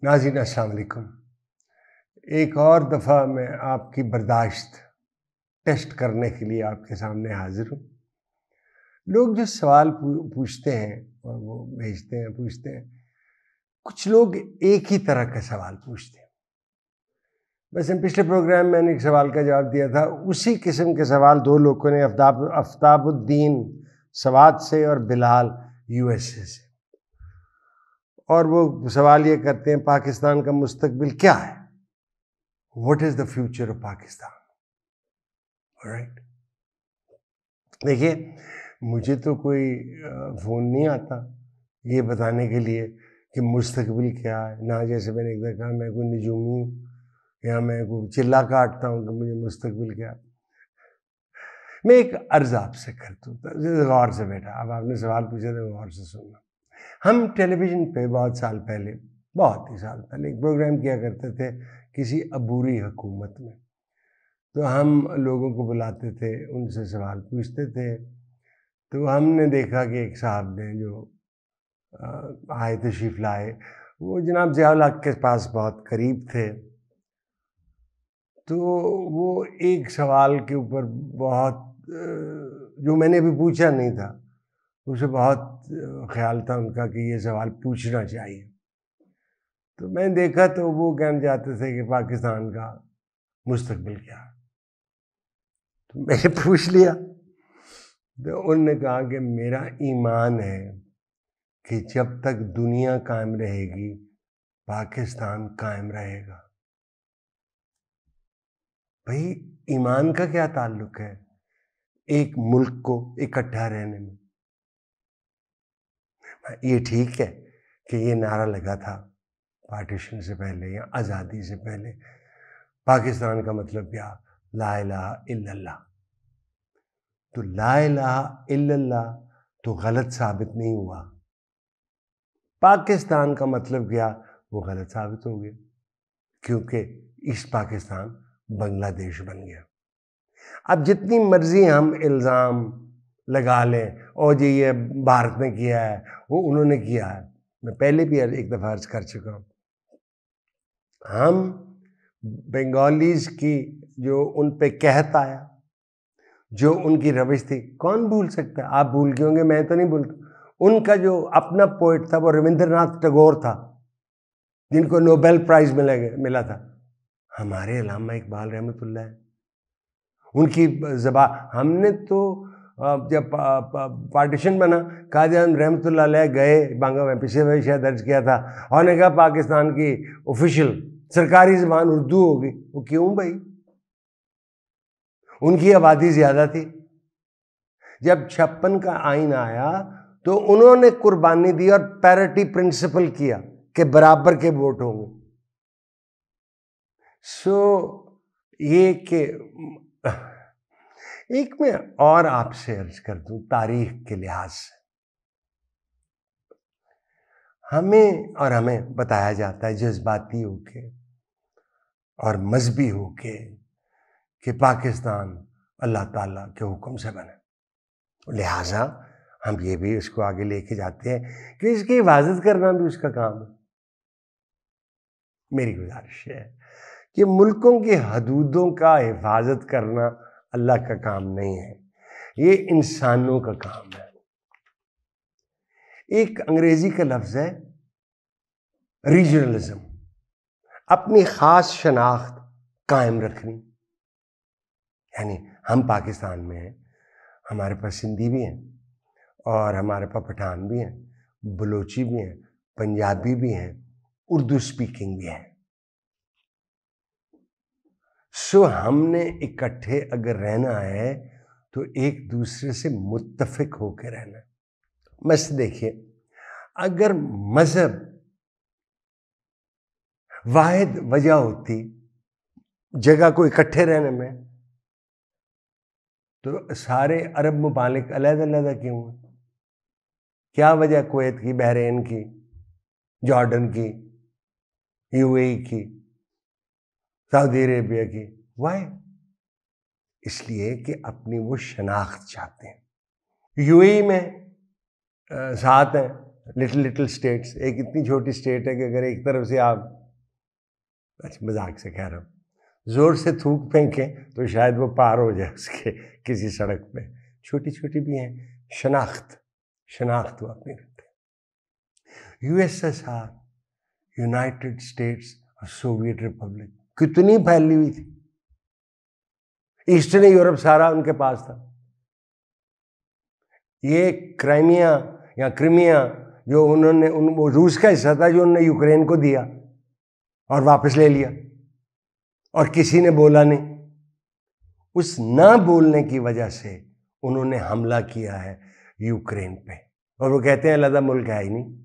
नाज़रीन अस्सलाम वालेकुम। एक और दफ़ा मैं आपकी बर्दाश्त टेस्ट करने के लिए आपके सामने हाज़िर हूँ। लोग जो सवाल पूछते हैं और वो भेजते हैं, पूछते हैं, कुछ लोग एक ही तरह का सवाल पूछते हैं। वैसे पिछले प्रोग्राम में मैंने एक सवाल का जवाब दिया था, उसी किस्म के सवाल दो लोगों ने आफ्ताबुद्दीन सवात से और बिलाल यूएसए से। और वो सवाल ये करते हैं, पाकिस्तान का मुस्तकबिल क्या है? What is the future of Pakistan? Alright? देखिए, मुझे तो कोई फ़ोन नहीं आता ये बताने के लिए कि मुस्तकबिल क्या है। ना जैसे मैंने एक बार कहा मैं कोई निजूमी हूँ या मैं कोई चिल्ला काटता हूँ कि मुझे मुस्तकबिल क्या है। मैं एक अर्ज़ आपसे करता हूँ, गौर से बेटा, अब आपने सवाल पूछा तो गौर से सुनना। हम टेलीविज़न पे बहुत साल पहले, बहुत ही साल पहले एक प्रोग्राम किया करते थे किसी अबूरी हुकूमत में। तो हम लोगों को बुलाते थे, उनसे सवाल पूछते थे। तो हमने देखा कि एक साहब ने जो आए तशरीफ़ लाए, वो जनाब ज़िया-उल हक़ के पास बहुत करीब थे। तो वो एक सवाल के ऊपर बहुत जो मैंने अभी पूछा नहीं था, उसे बहुत ख़्याल था उनका कि ये सवाल पूछना चाहिए। तो मैंने देखा तो वो कहना चाहते थे कि पाकिस्तान का मुस्तकबिल क्या है? तो मैंने पूछ लिया। तो उन्होंने कहा कि मेरा ईमान है कि जब तक दुनिया कायम रहेगी, पाकिस्तान कायम रहेगा। भाई, ईमान का क्या ताल्लुक है एक मुल्क को इकट्ठा रहने में? ये ठीक है कि ये नारा लगा था पार्टीशन से पहले या आज़ादी से पहले, पाकिस्तान का मतलब क्या? ला इलाहा इल्लल्लाह। तो ला इलाहा इल्लल्लाह तो गलत साबित नहीं हुआ। पाकिस्तान का मतलब क्या? वो गलत साबित हो गया, क्योंकि ईस्ट पाकिस्तान बांग्लादेश बन गया। अब जितनी मर्जी हम इल्ज़ाम लगा लें और जी ये भारत ने किया है, वो उन्होंने किया है, मैं पहले भी एक दफ़ा अर्ज कर चुका हूँ। हम बंगालीज़ की जो उन पे कहत आया, जो उनकी रविश थी, कौन भूल सकता है? आप भूल गए होंगे, मैं तो नहीं भूलता। उनका जो अपना पोइट था वो रविंद्रनाथ टैगोर था, जिनको नोबेल प्राइज़ मिला था। हमारे अल्लामा इकबाल रहमतुल्लाह है, उनकी ज़बा हमने तो जब पार्टीशन बना, कादियान रहमतुल्लाह अलैह गए बांगा में, पिछले वर्ष शायद दर्ज किया था, और ने कहा पाकिस्तान की ऑफिशियल सरकारी ज़बान उर्दू होगी। वो क्यों भाई? उनकी आबादी ज़्यादा थी। जब 56 का आइन आया तो उन्होंने कुर्बानी दी और पैरिटी प्रिंसिपल किया कि बराबर के वोट होंगे। सो ये कि एक मैं और आपसे अर्ज कर दूं, तारीख के लिहाज से हमें बताया जाता है जज्बाती होके और मजहबी होके कि पाकिस्तान अल्लाह ताला के हुक्म से बने। लिहाजा हम ये भी इसको आगे लेके जाते हैं कि इसकी हिफाजत करना भी उसका काम है। मेरी गुजारिश है कि मुल्कों की हदूदों का हिफाजत करना अल्लाह का काम नहीं है, ये इंसानों का काम है। एक अंग्रेजी का लफ्ज़ है रीजनलिज्म, अपनी ख़ास शनाख्त कायम रखनी। यानी हम पाकिस्तान में हैं, हमारे पास सिंधी भी हैं और हमारे पास पठान भी हैं, बलोची भी हैं, पंजाबी भी हैं, उर्दू स्पीकिंग भी हैं। सो हमने इकट्ठे अगर रहना है तो एक दूसरे से मुत्तफिक होकर रहना है। बस देखिए, अगर मजहब वाहिद वजह होती जगह को इकट्ठे रहने में, तो सारे अरब मुमालिक अलग-अलग क्यों हैं? क्या वजह कुवैत की, बहरीन की, जॉर्डन की, यूएई की, सऊदी अरेबिया की? वाई? इसलिए कि अपनी वो शनाख्त चाहते हैं। यूएई में 7 हैं, लिटिल लिटिल स्टेट्स, एक इतनी छोटी स्टेट है कि अगर एक तरफ से आप, अच्छा मजाक से कह रहा हूँ, जोर से थूक फेंकें तो शायद वो पार हो जाए उसके किसी सड़क पे। छोटी छोटी भी हैं, शनाख्त वो अपनी रखते हैं। यूएसएसआर, यूनाइटेड स्टेट्स और सोवियत रिपब्लिक कितनी फैली हुई थी, ईस्टर्न यूरोप सारा उनके पास था। ये क्राइमिया या क्रीमिया जो उन्होंने वो रूस का हिस्सा था जो उन्होंने यूक्रेन को दिया और वापस ले लिया और किसी ने बोला नहीं। उस ना बोलने की वजह से उन्होंने हमला किया है यूक्रेन पे, और वो कहते हैं अलग मुल्क है ही नहीं।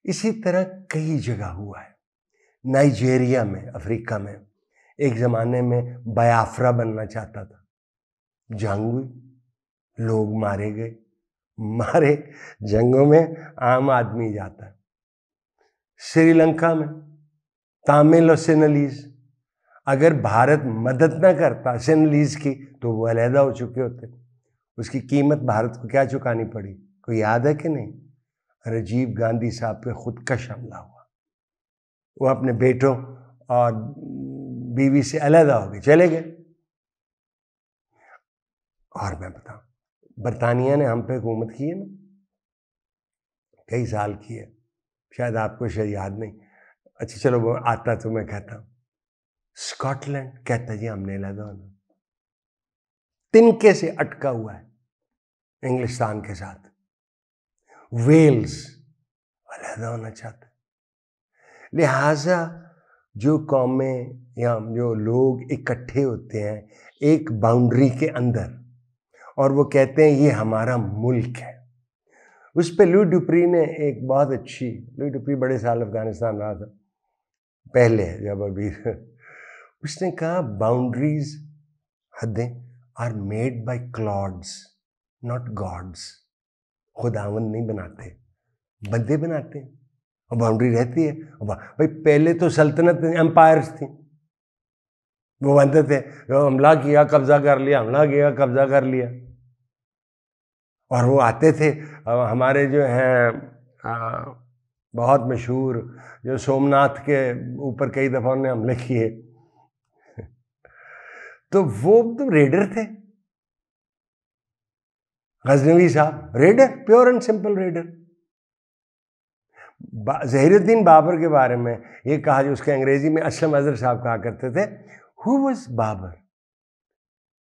इसी तरह कई जगह हुआ है। नाइजीरिया में, अफ्रीका में, एक ज़माने में बायाफ्रा बनना चाहता था, जंग हुई, लोग मारे गए। मारे जंगों में आम आदमी जाता है। श्रीलंका में तमिल और सिनलीज, अगर भारत मदद ना करता सिनलीज की तो वो अलहदा हो चुके होते। उसकी कीमत भारत को क्या चुकानी पड़ी, कोई याद है कि नहीं? राजीव गांधी साहब पे खुदकश हमला हुआ, वो अपने बेटों और बीवी से अलहदा हो गए, चले गए। और मैं बताऊं, बरतानिया ने हम पे हुकूमत की है ना, कई साल की है, शायद आपको शायद याद नहीं। अच्छा चलो वो आता तो मैं कहता हूँ। स्कॉटलैंड कहता जी हमने अलहदा होना, तिनके से अटका हुआ है इंग्लिस्तान के साथ। वेल्स अलहदा होना चाहता है। लिहाजा जो कौमें या जो लोग इकट्ठे होते हैं एक बाउंड्री के अंदर और वो कहते हैं ये हमारा मुल्क है, उस पर लुई डुप्री ने एक बहुत अच्छी, लुई डुप्री बड़े साल अफगानिस्तान रहा था पहले, जब अभी उसने कहा बाउंड्रीज, हदें are made by clouds not gods. खुदावन नहीं बनाते, बंदे बनाते हैं, और बाउंड्री रहती है। भाई पहले तो सल्तनत एम्पायर्स थी, वो बनते थे, हमला किया कब्जा कर लिया, हमला किया कब्जा कर लिया, और वो आते थे। हमारे जो हैं बहुत मशहूर जो सोमनाथ के ऊपर कई दफ़ा उन्होंने हमले किए, तो वो तो रेडर थे। गजनवी साहब raider, pure and simple raider. Zahiruddin Babur के बारे में ये कहा, जो उसके अंग्रेजी में असलम अजहर साहब कहा करते थे, who was Babur?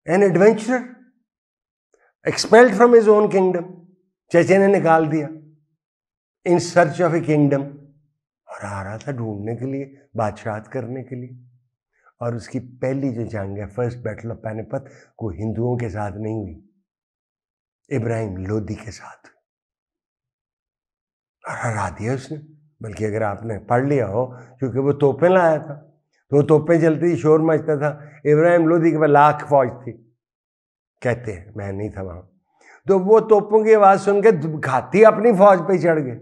An adventurer expelled from his own kingdom. चेचे ने निकाल दिया in search of a kingdom, और आ रहा था ढूंढने के लिए, बादशाहत करने के लिए। और उसकी पहली जो जंग है, फर्स्ट बैटल ऑफ पानीपत, को हिंदुओं के साथ नहीं हुई, इब्राहिम लोदी के साथ, और हरा दिया उसने। बल्कि अगर आपने पढ़ लिया हो, क्योंकि वो तोपें लाया था, तो वो तोपें चलती थी, शोर मचता था। इब्राहिम लोदी के पास लाख फौज थी, कहते हैं, मैं नहीं था वहां। तो वो तोपों की आवाज सुन के घाती अपनी फौज पे चढ़ गए।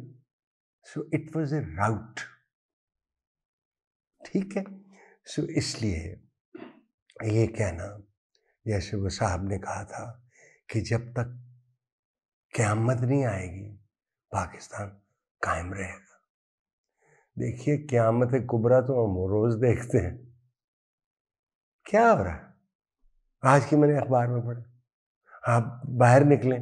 सो इट वॉज ए राउट, ठीक है। सो इसलिए ये कहना, जैसे वो साहब ने कहा था कि जब तक क़यामत नहीं आएगी पाकिस्तान कायम रहेगा। देखिए क़यामत कुबरा तो हम रोज देखते हैं, क्या हो रहा है। आज की मैंने अखबार में पढ़ा, आप बाहर निकलें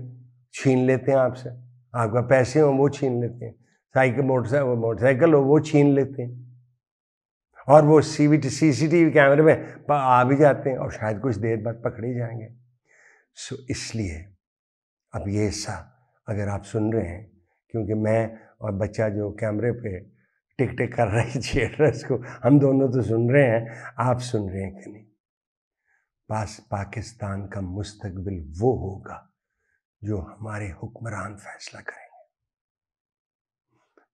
छीन लेते हैं आपसे, आपका पैसे हो वो छीन लेते हैं, साइकिल मोटरसाइकिल हो वो छीन लेते हैं, और वो सीसीटीवी कैमरे में आ भी जाते हैं, और शायद कुछ देर बाद पकड़े जाएंगे। सो इसलिए अब ये हिस्सा अगर आप सुन रहे हैं, क्योंकि मैं और बच्चा जो कैमरे पे टिक टिक कर रहे हैं थिएटर्स को, हम दोनों तो सुन रहे हैं, आप सुन रहे हैं कि नहीं? पाकिस्तान का मुस्तकबिल वो होगा जो हमारे हुक्मरान फैसला करेंगे,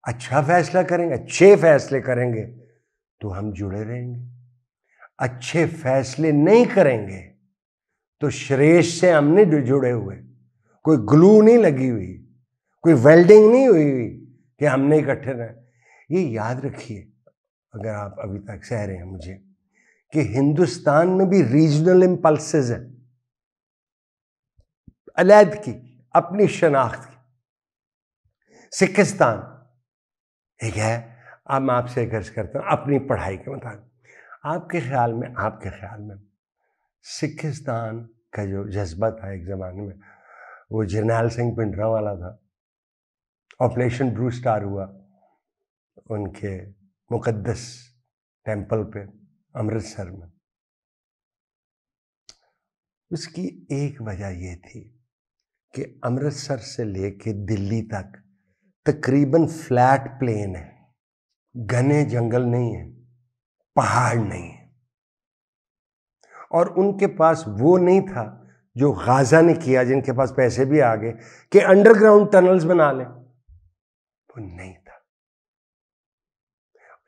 अच्छा फैसला करेंगे, अच्छे फैसले करेंगे तो हम जुड़े रहेंगे। अच्छे फैसले नहीं करेंगे तो श्रेष्ठ से हम नहीं जुड़े हुए, कोई ग्लू नहीं लगी हुई, कोई वेल्डिंग नहीं हुई कि हमने इकट्ठे रहे। ये याद रखिए, अगर आप अभी तक सह रहे हैं मुझे, कि हिंदुस्तान में भी रीजनल इम्पल्सेस हैं, अलैद की अपनी शनाख्त की। सिखिस्तान एक है। अब मैं आपसे गर्ज करता हूँ अपनी पढ़ाई के मुताबिक, आपके ख्याल में सिखिस्तान का जो जज्बा था एक ज़माने में, वो जरनैल सिंह भिंडरांवाला था, ऑपरेशन ब्लू स्टार हुआ उनके मुकद्दस टेंपल पे अमृतसर में। उसकी एक वजह ये थी कि अमृतसर से लेके दिल्ली तक तकरीबन फ्लैट प्लेन है, घने जंगल नहीं है, पहाड़ नहीं है, और उनके पास वो नहीं था जो गाजा ने किया, जिनके पास पैसे भी आ गए कि अंडरग्राउंड टनल्स बना लें, वो नहीं था।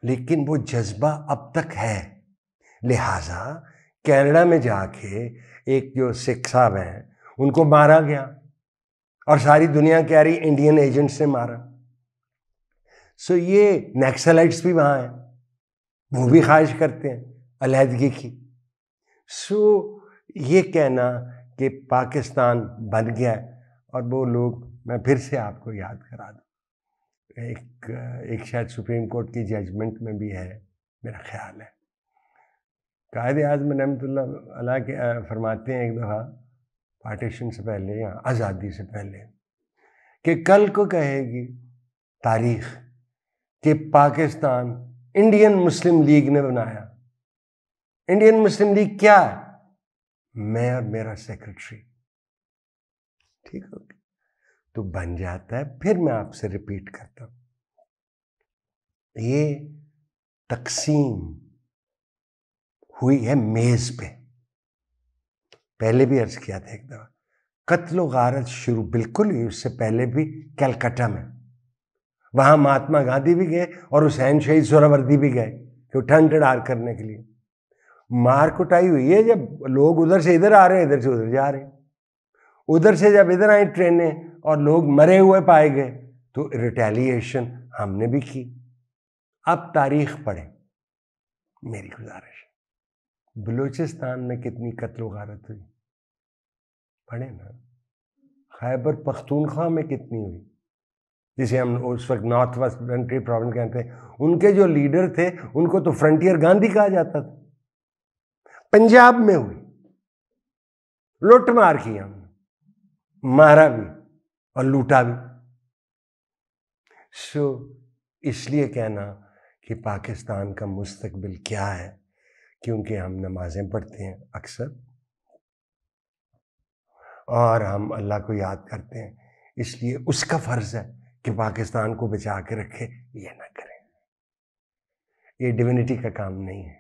लेकिन वो जज्बा अब तक है। लिहाजा कनाडा में जाके एक जो सिख साहब हैं उनको मारा गया और सारी दुनिया कह रही इंडियन एजेंट्स ने मारा। सो ये नक्सलाइट्स भी वहाँ हैं, वो भी ख्वाहिश करते हैं अलहदगी की। सो ये कहना कि पाकिस्तान बन गया है, और वो लोग, मैं फिर से आपको याद करा दूँ, एक शायद सुप्रीम कोर्ट की जजमेंट में भी है मेरा ख्याल है, कायदे आज़म रहमतुल्लाह अलैह के फरमाते हैं एक दफ़ा पार्टीशन से पहले या आज़ादी से पहले कि कल को कहेगी तारीख कि पाकिस्तान इंडियन मुस्लिम लीग ने बनाया। इंडियन मुस्लिम लीग क्या है? मैं और मेरा सेक्रेटरी, ठीक हो गया, तो बन जाता है। फिर मैं आपसे रिपीट करता हूं, ये तकसीम हुई है मेज पे। पहले भी अर्ज किया था एक दफा, कत्ल गारत शुरू बिल्कुल ही उससे पहले भी कलकत्ता में, वहां महात्मा गांधी भी गए और हुसैन शहीद सोहरावर्दी भी गए कि ठंड डार करने के लिए। मार कुटाई हुई है, जब लोग उधर से इधर आ रहे हैं, इधर से उधर जा रहे हैं, उधर से जब इधर आई ट्रेनें और लोग मरे हुए पाए गए तो रिटेलिएशन हमने भी की। अब तारीख पढ़े, मेरी गुजारिश, बलूचिस्तान में कितनी कत्ल गारत हुई पढ़े ना, खैबर पख्तूनख्वा में कितनी हुई, जिसे हम उस वक्त नॉर्थ वेस्ट फ्रंटियर प्रोविंस कहते हैं, उनके जो लीडर थे उनको तो फ्रंटियर गांधी कहा जाता था। पंजाब में हुई, लुट मार की हमने, मारा भी और लूटा भी। सो इसलिए कहना कि पाकिस्तान का मुस्तकबिल क्या है, क्योंकि हम नमाजें पढ़ते हैं अक्सर और हम अल्लाह को याद करते हैं, इसलिए उसका फर्ज है कि पाकिस्तान को बचा के रखे। ये ना करें, ये डिविनिटी का काम नहीं है,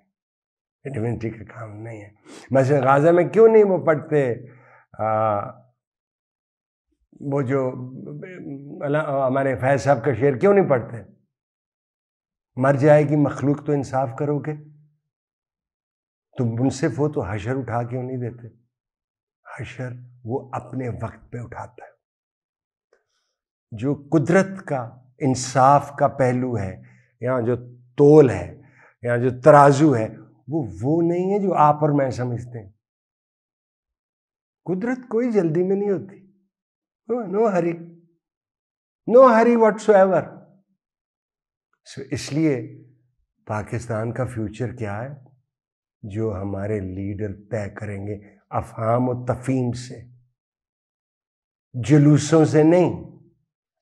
ये डिविनिटी का काम नहीं है। मसलन गाजा में क्यों नहीं वो पढ़ते वो जो हमारे फैज साहब का शेर क्यों नहीं पढ़ते, मर जाएगी मखलूक तो इंसाफ करोगे, तुम मुनसिफ हो तो हशर उठा क्यों नहीं देते? हशर वो अपने वक्त पे उठाता है। जो कुदरत का इंसाफ का पहलू है, यहाँ जो तोल है, यहाँ जो तराजू है, वो नहीं है जो आप और मैं समझते हैं। कुदरत कोई जल्दी में नहीं होती, no hurry, no hurry whatsoever. इसलिए पाकिस्तान का फ्यूचर क्या है, जो हमारे लीडर तय करेंगे, अफहाम और तफहीम से, जुलूसों से नहीं,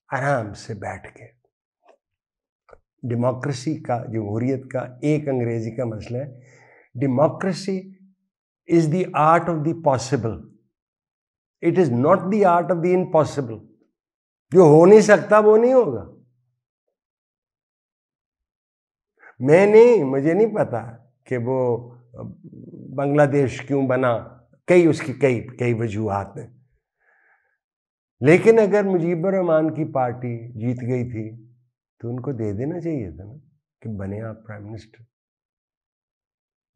आराम से बैठ के। डेमोक्रेसी का, जमहूरियत का एक अंग्रेजी का मसला है, democracy is the art of the possible, it is not the art of the impossible. जो हो नहीं सकता वो नहीं होगा। मुझे नहीं पता कि वो बांग्लादेश क्यों बना, उसकी कई वजूहात हैं, लेकिन अगर मुजीबुर रहमान की पार्टी जीत गई थी तो उनको दे देना चाहिए था ना कि बने आप प्राइम मिनिस्टर।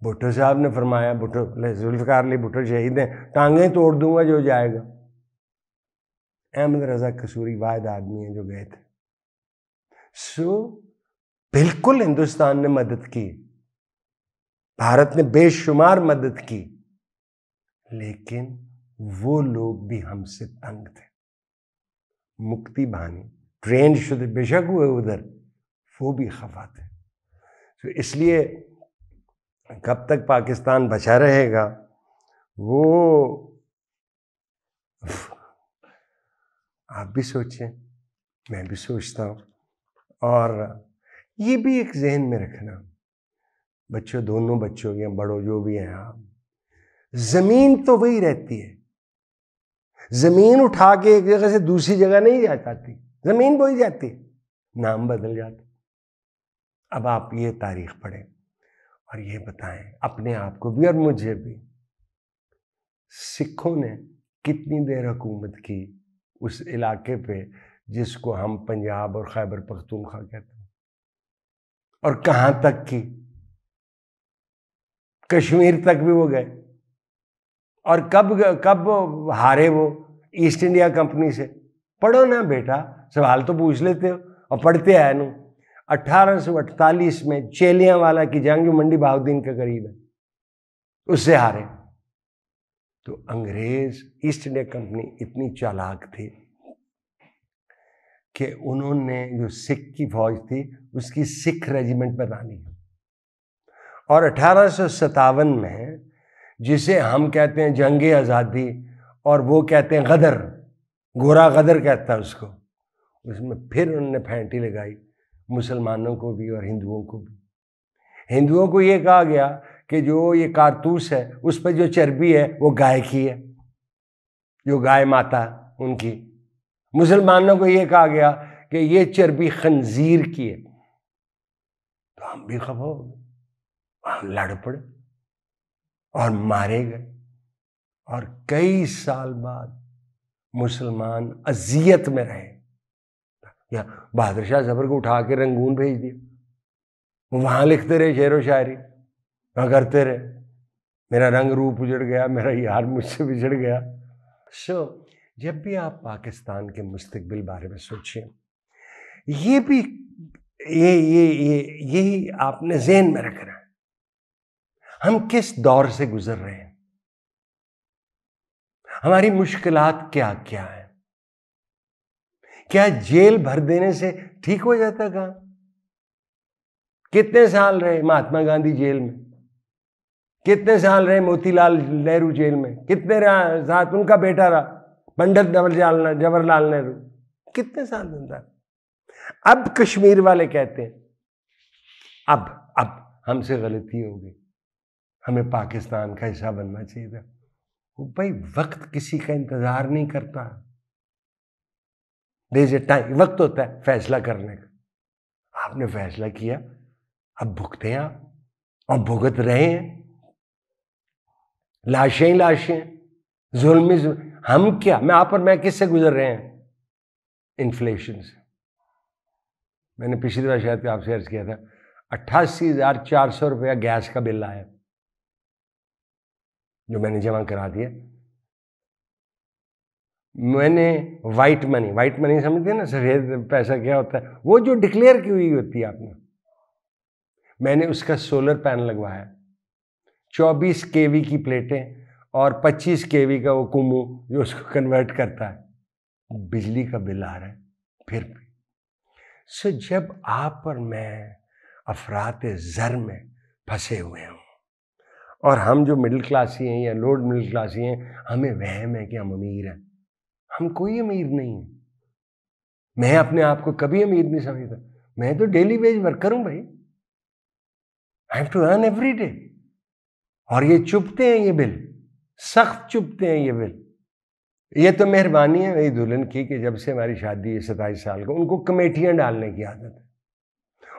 भुट्टो साहब ने फरमाया, जुल्फ़िकार अली भुट्टो शहीद हैं, टांगें तोड़ दूंगा जो जाएगा। अहमद रजा कसूरी वाहिद आदमी है जो गए थे। सो बिल्कुल हिंदुस्तान ने मदद की, भारत ने बेशुमार मदद की, लेकिन वो लोग भी हमसे तंग थे। मुक्ति बानी ट्रेंड शुदे बेशक हुए उधर, वो भी खफा थे। तो इसलिए कब तक पाकिस्तान बचा रहेगा वो आप भी सोचें, मैं भी सोचता हूँ। और ये भी एक जहन में रखना, बच्चों, दोनों बच्चों या बड़ों जो भी हैं आप, जमीन तो वही रहती है, जमीन उठा के एक जगह से दूसरी जगह नहीं जा पाती, जमीन वही जाती, नाम बदल जाता। अब आप ये तारीख पढ़ें और ये बताएं अपने आप को भी और मुझे भी, सिखों ने कितनी देर हुकूमत की उस इलाके पे जिसको हम पंजाब और खैबर पख्तूनख्वा कहते हैं, और कहां तक की, कश्मीर तक भी वो गए। और कब कब हारे वो ईस्ट इंडिया कंपनी से? पढ़ो ना बेटा, सवाल तो पूछ लेते हो और पढ़ते आए नो। 1848 में चेलियांवाला की जंग जो मंडी बहाउद्दीन के करीब है, उससे हारे। तो अंग्रेज ईस्ट इंडिया कंपनी इतनी चालाक थी कि उन्होंने जो सिख की फौज थी उसकी सिख रेजिमेंट बना ली। और 1857 में, जिसे हम कहते हैं जंगे आज़ादी और वो कहते हैं गदर, गोरा गदर कहता है उसको, उसमें फिर उन्होंने फैंटी लगाई मुसलमानों को भी और हिंदुओं को भी। हिंदुओं को ये कहा गया कि जो ये कारतूस है उस पर जो चर्बी है वो गाय की है, जो गाय माता उनकी। मुसलमानों को ये कहा गया कि ये चर्बी खंजीर की है। तो हम भी खफा हो गए, हम लड़ पड़े और मारे गए। और कई साल बाद मुसलमान अजियत में रहे। या बहादुर शाह जफर को उठा के रंगून भेज दिया, वहां लिखते रहे शेर व शायरी, वहां करते रहे। मेरा रंग रूप उजड़ गया, मेरा यार मुझसे बिछड़ गया। जब भी आप पाकिस्तान के मुस्तकबिल बारे में सोचें, ये भी यही आपने ज़हन में रखना है, हम किस दौर से गुजर रहे हैं, हमारी मुश्किलात क्या क्या है। क्या जेल भर देने से ठीक हो जाता काम? कितने साल रहे महात्मा गांधी जेल में, कितने साल रहे मोतीलाल नेहरू जेल में, कितने साथ उनका बेटा रहा पंडित जवाहरलाल नेहरू, कितने साल जिंदा। अब कश्मीर वाले कहते हैं अब हमसे गलती हो गई, हमें पाकिस्तान का हिस्सा बनना चाहिए था। भाई वक्त किसी का इंतजार नहीं करता, देयर इज टाइम, वक्त होता है फैसला करने का। आपने फैसला किया, अब भुगते हैं आप, और भुगत रहे हैं। लाशें ही लाशें, जुल्म। हम क्या, मैं आप और मैं किससे गुजर रहे हैं? इन्फ्लेशन से। मैंने पिछली बार शायद आपसे अर्ज किया था, 88,400 रुपया गैस का बिल आया जो मैंने जमा करा दिया। मैंने वाइट मनी समझते हैं ना, सफेद पैसा क्या होता है, वो जो डिक्लेयर की हुई होती है आपने, मैंने उसका सोलर पैनल लगवाया, 24 केवी की प्लेटें और 25 केवी का वो कुमू जो उसको कन्वर्ट करता है, बिजली का बिल आ रहा है फिर भी। सो जब आप और मैं अफरात ज़र में फंसे हुए हों, और हम जो मिडिल क्लासी हैं या लोअर मिडिल क्लासी हैं, हमें वहम है कि हम अमीर हैं। हम कोई अमीर नहीं है। मैं अपने आप को कभी अमीर नहीं समझता, मैं तो डेली वेज वर्कर हूं भाई। I have to earn every day. और ये चुभते हैं ये बिल, सख्त चुभते हैं ये बिल। ये तो मेहरबानी है मेरी दुल्हन की कि जब से हमारी शादी 27 साल को, उनको कमेटियां डालने की आदत है,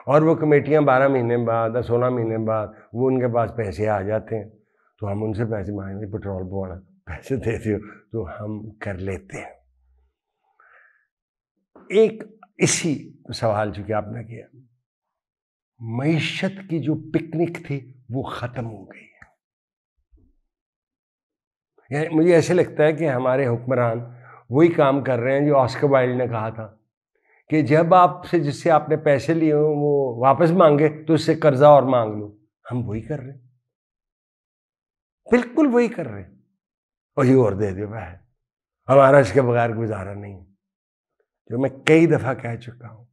और वो कमेटियां 12 महीने बाद 16 महीने बाद वो उनके पास पैसे आ जाते हैं, तो हम उनसे पैसे मांगेंगे, पेट्रोल पवाना पैसे दे दो, तो हम कर लेते हैं। एक इसी सवाल चूंकि आपने किया, मईशत की जो पिकनिक थी वो खत्म हो गई है। यानी मुझे ऐसे लगता है कि हमारे हुक्मरान वही काम कर रहे हैं जो ऑस्कर वाइल्ड ने कहा था कि जब आपसे, जिससे आपने पैसे लिए हो वो वापस मांगे तो उससे कर्जा और मांग लो। हम वही कर रहे हैं, बिल्कुल वही कर रहे हैं। और ये और दे दो भाई, हमारा इसके बगैर गुजारा नहीं। जो मैं कई दफा कह चुका हूं,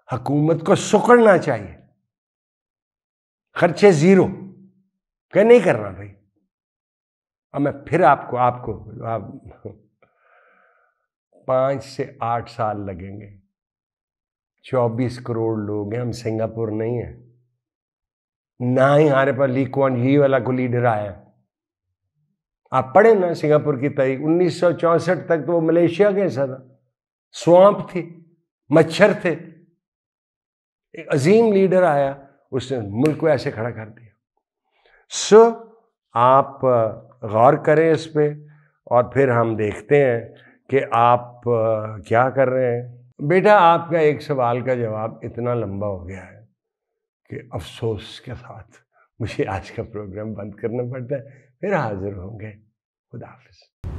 हुकूमत को सुकड़ना चाहिए, खर्चे जीरो, क्या नहीं करना भाई। अब मैं फिर आपको 5 से 8 साल लगेंगे। 24 करोड़ लोग हैं, हम सिंगापुर नहीं है, ना ही हमारे पास ली कुआन यी वाला को लीडर आया। आप पढ़े ना सिंगापुर की तारीख, 1964 तक तो वो मलेशिया के ऐसा था, स्वाम्प थी, मच्छर थे। एक अजीम लीडर आया, उसने मुल्क को ऐसे खड़ा कर दिया। सो आप गौर करें इस पे, और फिर हम देखते हैं कि आप क्या कर रहे हैं। बेटा, आपका एक सवाल का जवाब इतना लंबा हो गया है कि अफसोस के साथ मुझे आज का प्रोग्राम बंद करना पड़ता है। फिर हाजिर होंगे। खुदा हाफिज़।